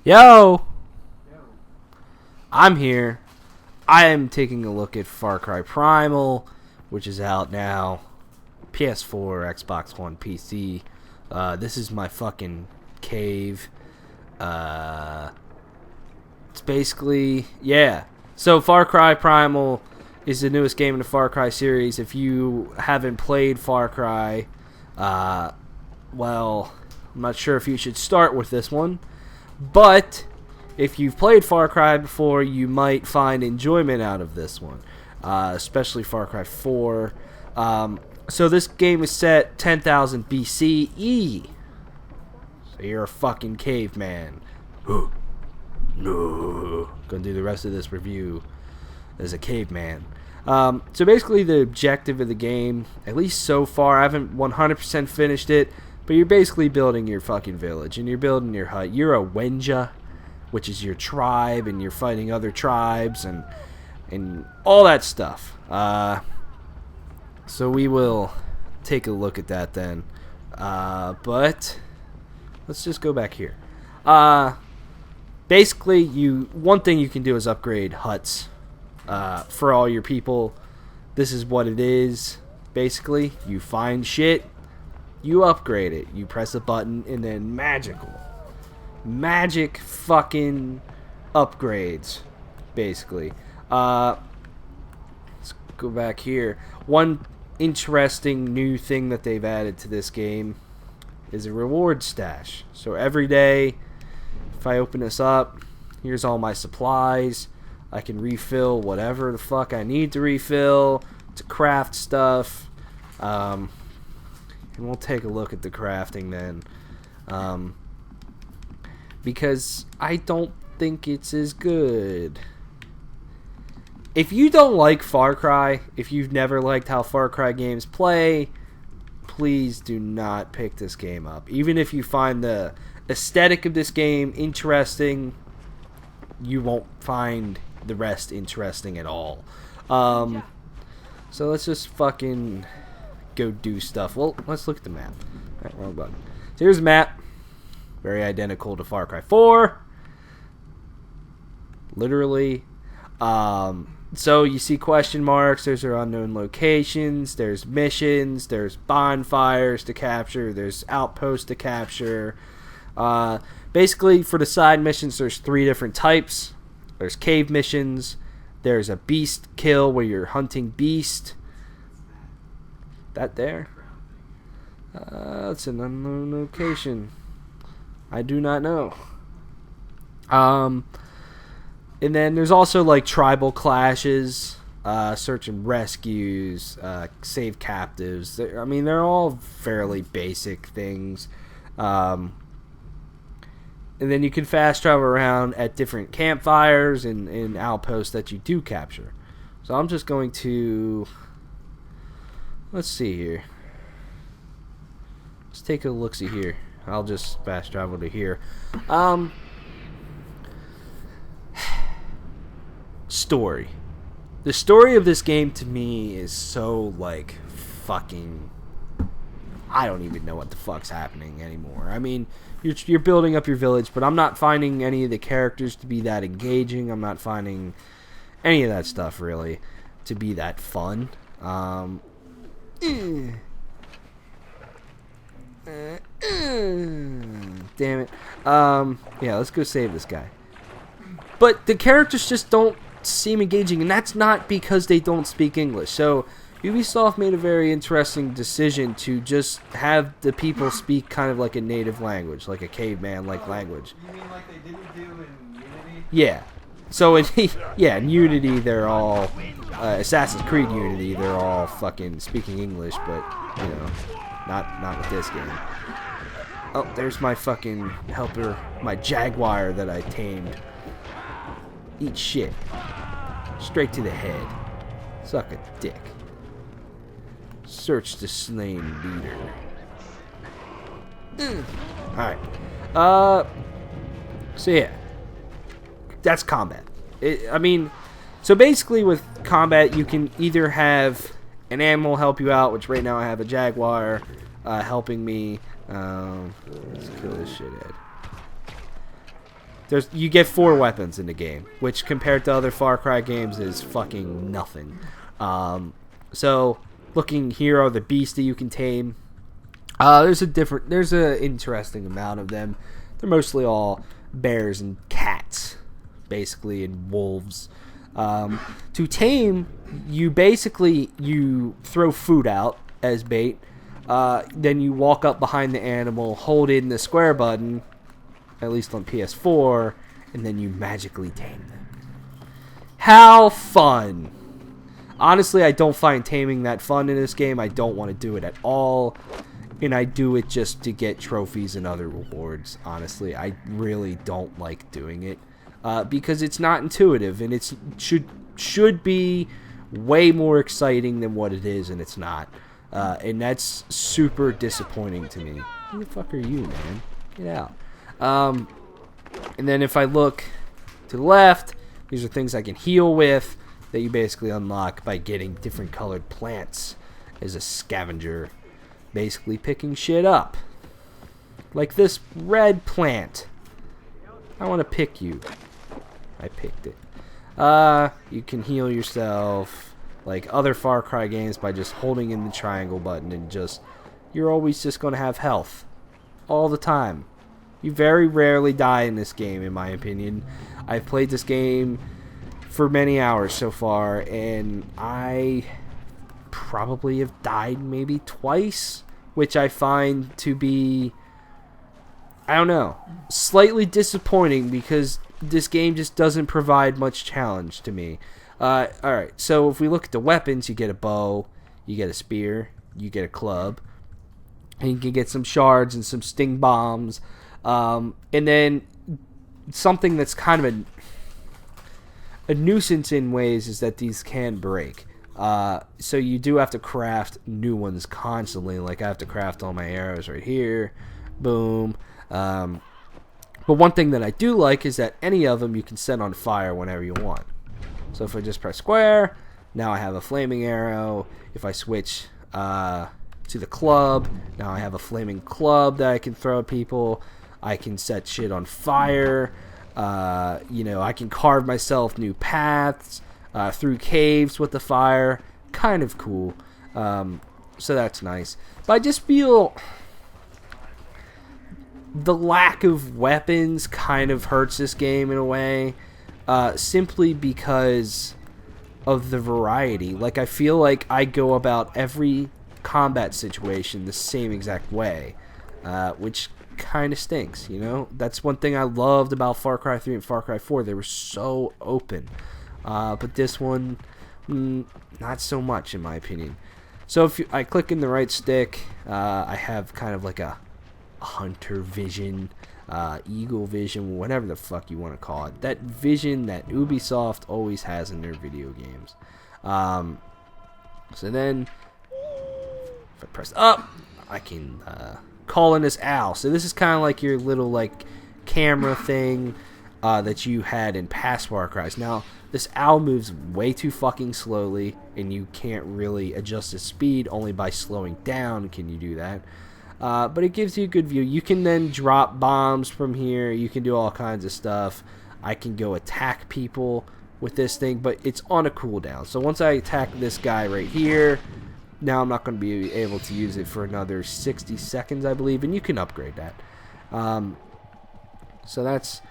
Yo! I'm here. I am taking a look at Far Cry Primal, which is out now. PS4, Xbox One, PC. This is my fucking cave. It's basically, yeah. So Far Cry Primal is the newest game in the Far Cry series. If you haven't played Far Cry, well, I'm not sure if you should start with this one. But if you've played Far Cry before, you might find enjoyment out of this one, especially Far Cry 4. So this game is set 10,000 BCE. So you're a fucking caveman. No. Gonna do the rest of this review as a caveman. So basically the objective of the game, at least so far, I haven't 100% finished it, but you're basically building your fucking village, and you're building your hut. You're a Wenja, which is your tribe, and you're fighting other tribes, and all that stuff. So we will take a look at that then. But let's just go back here. Basically, one thing you can do is upgrade huts for all your people. This is what it is. Basically, you find shit, you upgrade it. You press a button, and then magic fucking upgrades, basically. Let's go back here. One interesting new thing that they've added to this game is a reward stash. So every day, if I open this up, here's all my supplies. I can refill whatever the fuck I need to refill, to craft stuff. And we'll take a look at the crafting then. Because I don't think it's as good. If you don't like Far Cry, if you've never liked how Far Cry games play, please do not pick this game up. Even if you find the aesthetic of this game interesting, you won't find the rest interesting at all. So let's just fucking go do stuff. Well, let's look at the map. Alright, wrong button. So here's the map. Very identical to Far Cry 4. Literally. So you see question marks. There's our unknown locations. There's missions. There's bonfires to capture. There's outposts to capture. Basically, for the side missions, there's 3 different types. There's cave missions. There's a beast kill where you're hunting beast. That there? That's an unknown location. I do not know. And then there's also like tribal clashes, search and rescues, save captives. I mean, they're all fairly basic things. And then you can fast travel around at different campfires and outposts that you do capture. So I'm just going to... Let's see here. Let's take a look-see here. I'll just fast travel to here. Story. The story of this game to me is so, like, fucking... I don't even know what the fuck's happening anymore. I mean, you're building up your village, but I'm not finding any of the characters to be that engaging. I'm not finding any of that stuff, really, to be that fun. Damn it. Yeah, let's go save this guy. But the characters just don't seem engaging, and that's not because they don't speak English. So Ubisoft made a very interesting decision to just have the people speak kind of like a native language, like a caveman-like language. You mean like they didn't do in Unity? Yeah. So in in Unity they're all Assassin's Creed Unity, they're all fucking speaking English, but you know, not with this game. Oh, there's my fucking helper, my jaguar that I tamed. Eat shit. Straight to the head. Suck a dick. Search the slain leader. Alright. So yeah. That's combat. So basically with combat, you can either have an animal help you out, which right now I have a jaguar helping me. Let's kill this shithead. You get 4 weapons in the game, which compared to other Far Cry games is fucking nothing. So looking here are the beasts that you can tame. There's an interesting amount of them. They're mostly all bears and cats, basically, and wolves. To tame, you throw food out as bait. Then you walk up behind the animal, hold in the square button, at least on PS4, and then you magically tame them. How fun! Honestly, I don't find taming that fun in this game. I don't want to do it at all. And I do it just to get trophies and other rewards. Honestly, I really don't like doing it. Because it's not intuitive, and it should be way more exciting than what it is, and it's not. And that's super disappointing to me. Who the fuck are you, man? Get out. And then if I look to the left, these are things I can heal with that you basically unlock by getting different colored plants as a scavenger. Basically picking shit up. Like this red plant. I want to pick you. I picked it. You can heal yourself like other Far Cry games by just holding in the triangle button and you're always just going to have health. All the time. You very rarely die in this game, in my opinion. I've played this game for many hours so far, and I probably have died maybe twice, which I find to be, I don't know, slightly disappointing because this game just doesn't provide much challenge to me. Alright, so if we look at the weapons, you get a bow, you get a spear, you get a club, and you can get some shards and some sting bombs. And then something that's kind of a nuisance in ways is that these can break. So you do have to craft new ones constantly. Like I have to craft all my arrows right here. Boom. But one thing that I do like is that any of them you can set on fire whenever you want. So if I just press square, now I have a flaming arrow. If I switch to the club, now I have a flaming club that I can throw at people. I can set shit on fire. I can carve myself new paths through caves with the fire. Kind of cool. So that's nice. But I just feel the lack of weapons kind of hurts this game in a way. Simply because of the variety. Like, I feel like I go about every combat situation the same exact way. Which kind of stinks, you know? That's one thing I loved about Far Cry 3 and Far Cry 4. They were so open. But this one, not so much in my opinion. So if I click in the right stick, I have kind of like a hunter vision, eagle vision, whatever the fuck you want to call it. That vision that Ubisoft always has in their video games. So then, if I press up, I can call in this owl. So this is kind of like your little like camera thing that you had in past Far Cries. Now, this owl moves way too fucking slowly, and you can't really adjust its speed. Only by slowing down can you do that. But it gives you a good view. You can then drop bombs from here. You can do all kinds of stuff. I can go attack people with this thing, but it's on a cooldown. So once I attack this guy right here, now I'm not going to be able to use it for another 60 seconds, I believe, and you can upgrade that. So that's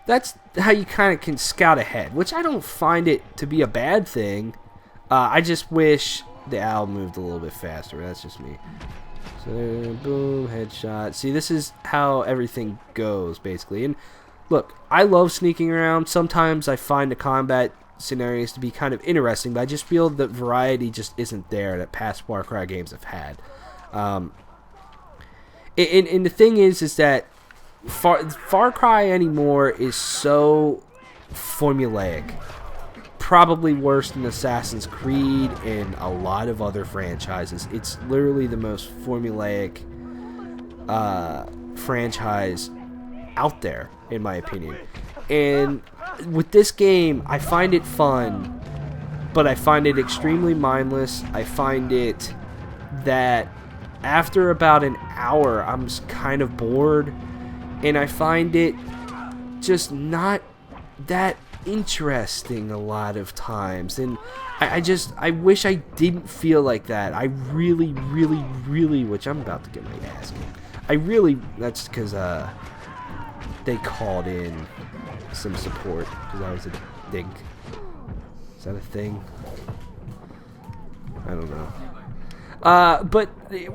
that's how you kind of can scout ahead, which I don't find it to be a bad thing. I just wish the owl moved a little bit faster. That's just me. So, boom, headshot. See, this is how everything goes, basically. And look, I love sneaking around. Sometimes I find the combat scenarios to be kind of interesting, but I just feel that variety just isn't there that past Far Cry games have had. And the thing is that Far Cry anymore is so formulaic. Probably worse than Assassin's Creed and a lot of other franchises. It's literally the most formulaic franchise out there, in my opinion. And with this game, I find it fun, but I find it extremely mindless. I find it that after about an hour, I'm kind of bored, and I find it just not that interesting a lot of times. And I wish I didn't feel like that. I really, which I'm about to get my ass kicked. That's because they called in some support because I was a dink. Is that a thing? I don't know. But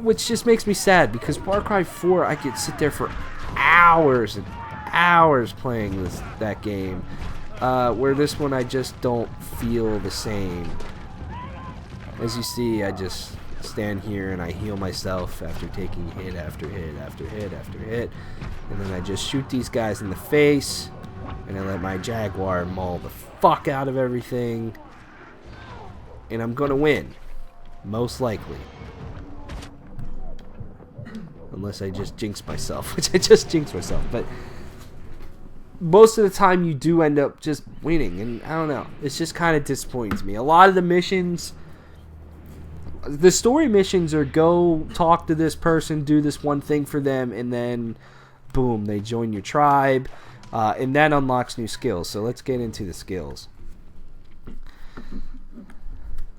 which just makes me sad because Far Cry 4, I could sit there for hours and hours playing that game. Where this one I just don't feel the same. As you see, I just stand here and I heal myself after taking hit after hit after hit after hit. And then I just shoot these guys in the face. And I let my Jaguar maul the fuck out of everything. And I'm gonna win. Most likely. Unless I just jinx myself. Which I just jinxed myself. But most of the time you do end up just winning. And I don't know. It's just kind of disappointing to me. A lot of the missions... The story missions are go talk to this person, do this one thing for them, and then boom, they join your tribe. And that unlocks new skills. So let's get into the skills.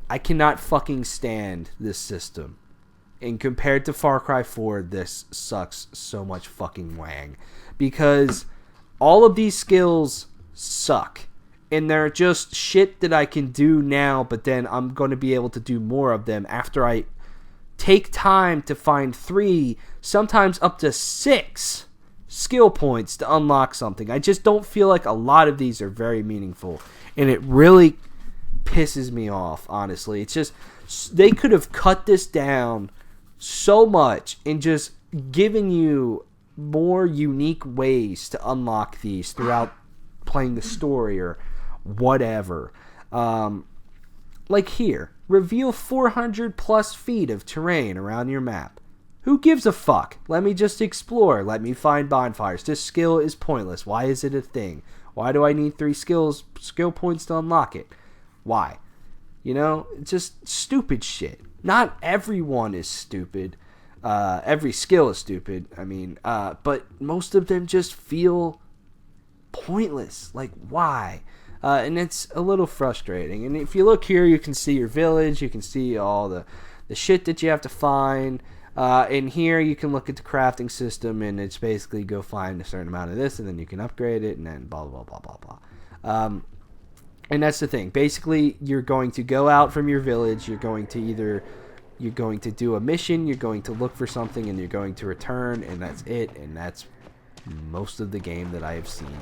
I cannot fucking stand this system. And compared to Far Cry 4, this sucks so much fucking wang. Because all of these skills suck. And they're just shit that I can do now, but then I'm going to be able to do more of them after I take time to find 3, sometimes up to 6 skill points to unlock something. I just don't feel like a lot of these are very meaningful. And it really pisses me off, honestly. It's just, they could have cut this down so much and just given you more unique ways to unlock these throughout playing the story or whatever. Like here, reveal 400 plus feet of terrain around your map. Who gives a fuck? Let me just explore. Let me find bonfires. This skill is pointless. Why is it a thing? Why do I need 3 skill points to unlock it? Why? You know, just stupid shit. Not everyone is stupid. Every skill is stupid. I mean, but most of them just feel pointless. Like, why? And it's a little frustrating. And if you look here, you can see your village. You can see all the shit that you have to find. And here you can look at the crafting system, and it's basically go find a certain amount of this, and then you can upgrade it, and then blah, blah, blah, blah, blah. And that's the thing. Basically, you're going to go out from your village. You're going to do a mission. You're going to look for something, and you're going to return, and that's it. And that's most of the game that I have seen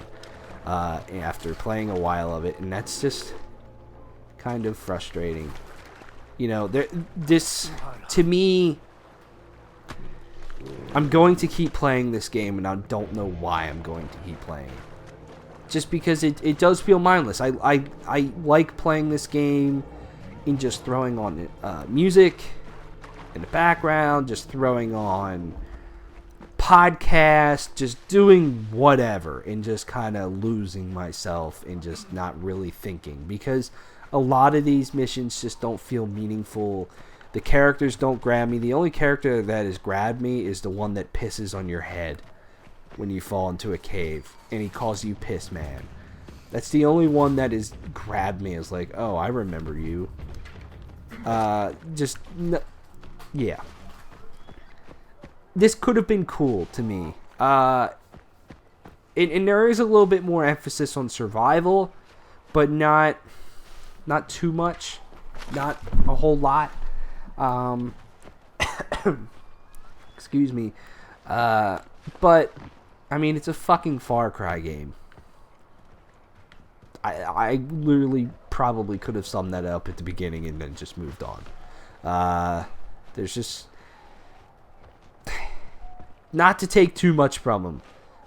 after playing a while of it, and that's just kind of frustrating. You know, this to me, I'm going to keep playing this game, and I don't know why I'm going to keep playing it. Just because it does feel mindless. I like playing this game and just throwing on music in the background, just throwing on podcasts, just doing whatever, and just kind of losing myself and just not really thinking. Because a lot of these missions just don't feel meaningful. The characters don't grab me. The only character that has grabbed me is the one that pisses on your head when you fall into a cave, and he calls you Piss Man. That's the only one that has grabbed me. Is like, oh, I remember you. Yeah. This could have been cool to me. and there is a little bit more emphasis on survival, but not too much, not a whole lot. Excuse me. But I mean, it's a fucking Far Cry game. I literally probably could have summed that up at the beginning and then just moved on. There's just, not to take too much from them,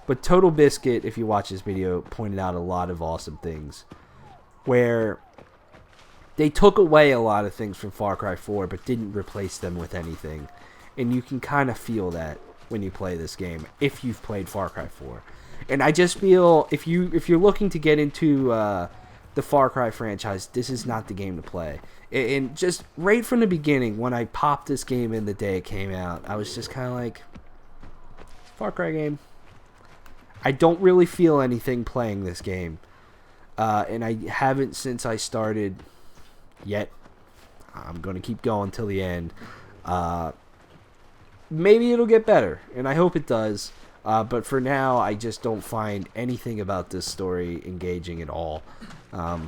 but Total Biscuit, if you watch this video, pointed out a lot of awesome things where they took away a lot of things from Far Cry 4 but didn't replace them with anything. And you can kind of feel that when you play this game if you've played Far Cry 4. And I just feel if you're looking to get into the Far Cry franchise, this is not the game to play. And just right from the beginning, when I popped this game in the day it came out, I was just kind of like, Far Cry game. I don't really feel anything playing this game. And I haven't since I started yet. I'm going to keep going till the end. Maybe it'll get better, and I hope it does. But for now, I just don't find anything about this story engaging at all. But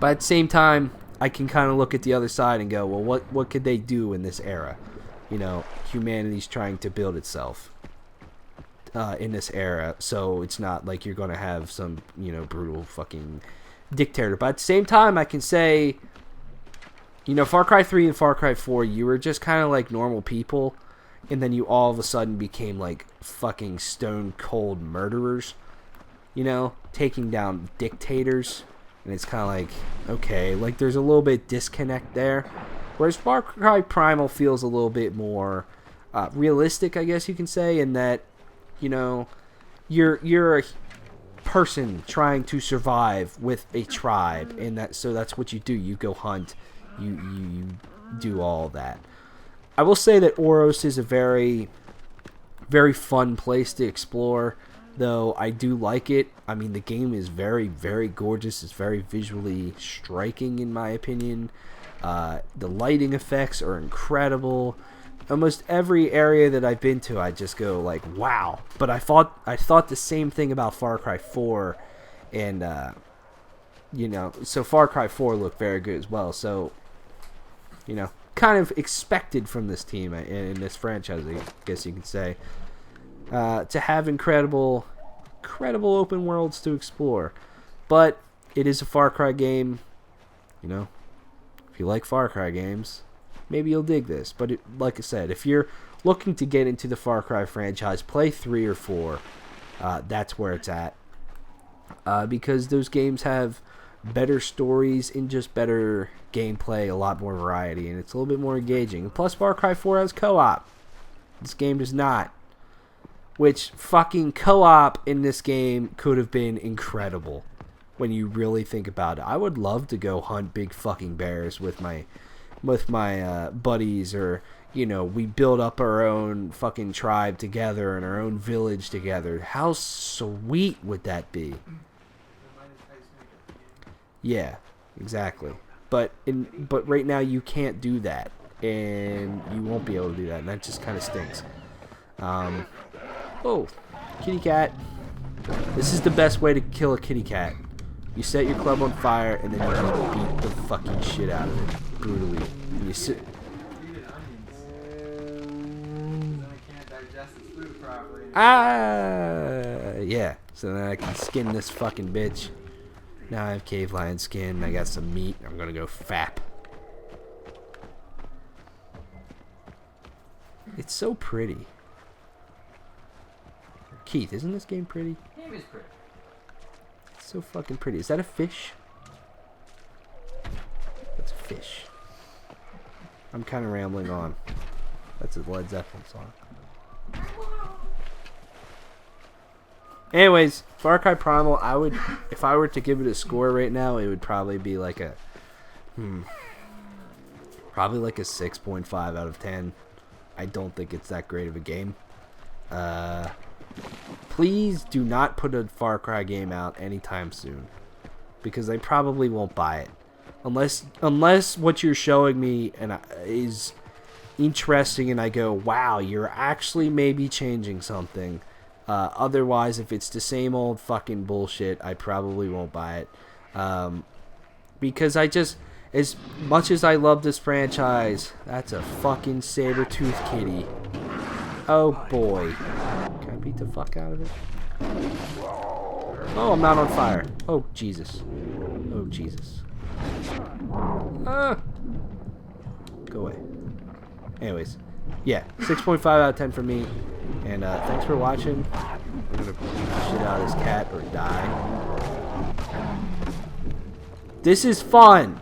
at the same time, I can kind of look at the other side and go, well, what could they do in this era? You know, humanity's trying to build itself in this era, so it's not like you're going to have some, you know, brutal fucking dictator. But at the same time, I can say, you know, Far Cry 3 and Far Cry 4, you were just kind of like normal people, and then you all of a sudden became like fucking stone cold murderers, you know, taking down dictators. And it's kind of like, okay, like there's a little bit disconnect there. Whereas Far Cry Primal feels a little bit more realistic, I guess you can say, in that, you know, you're a person trying to survive with a tribe, and that's what you do. You go hunt, you do all that. I will say that Oros is a very, very fun place to explore, though I do like it. I mean, the game is very, very gorgeous. It's very visually striking, in my opinion. The lighting effects are incredible. Almost every area that I've been to, I just go like, wow. But I thought the same thing about Far Cry 4, and you know, so Far Cry 4 looked very good as well. So, you know, kind of expected from this team in this franchise, I guess you could say, to have incredible open worlds to explore. But it is a Far Cry game. You know, if you like Far Cry games, maybe you'll dig this. But like I said, if you're looking to get into the Far Cry franchise, play 3 or 4. That's where it's at. Because those games have better stories and just better gameplay, a lot more variety, and it's a little bit more engaging. And plus, Far Cry 4 has co-op. This game does not. Which, fucking co-op in this game could have been incredible when you really think about it. I would love to go hunt big fucking bears with my buddies, or, you know, we build up our own fucking tribe together and our own village together. How sweet would that be? Yeah, exactly. But right now you can't do that, and you won't be able to do that, and that just kind of stinks. Oh, kitty cat. This is the best way to kill a kitty cat. You set your club on fire, and then you beat the fucking shit out of it brutally. And you sit. Yeah. So then I can skin this fucking bitch. Now I have cave lion skin. I got some meat. I'm gonna go fap. It's so pretty. Keith, isn't this game pretty? The game is pretty. It's so fucking pretty. Is that a fish? That's a fish. I'm kind of rambling on. That's a Led Zeppelin song. Anyways, Far Cry Primal, I would, if I were to give it a score right now, it would probably be like a, probably like a 6.5 out of 10. I don't think it's that great of a game. Please do not put a Far Cry game out anytime soon, because I probably won't buy it, unless what you're showing me is interesting, and I go, wow, you're actually maybe changing something. Otherwise, if it's the same old fucking bullshit, I probably won't buy it. Because as much as I love this franchise, that's a fucking saber-toothed kitty. Oh boy. Can I beat the fuck out of it? Oh, I'm not on fire. Oh, Jesus. Oh, Jesus. Go away. Anyways, yeah, 6.5 out of 10 for me. And thanks for watching. I'm gonna beat the shit out of this cat or die. This is fun!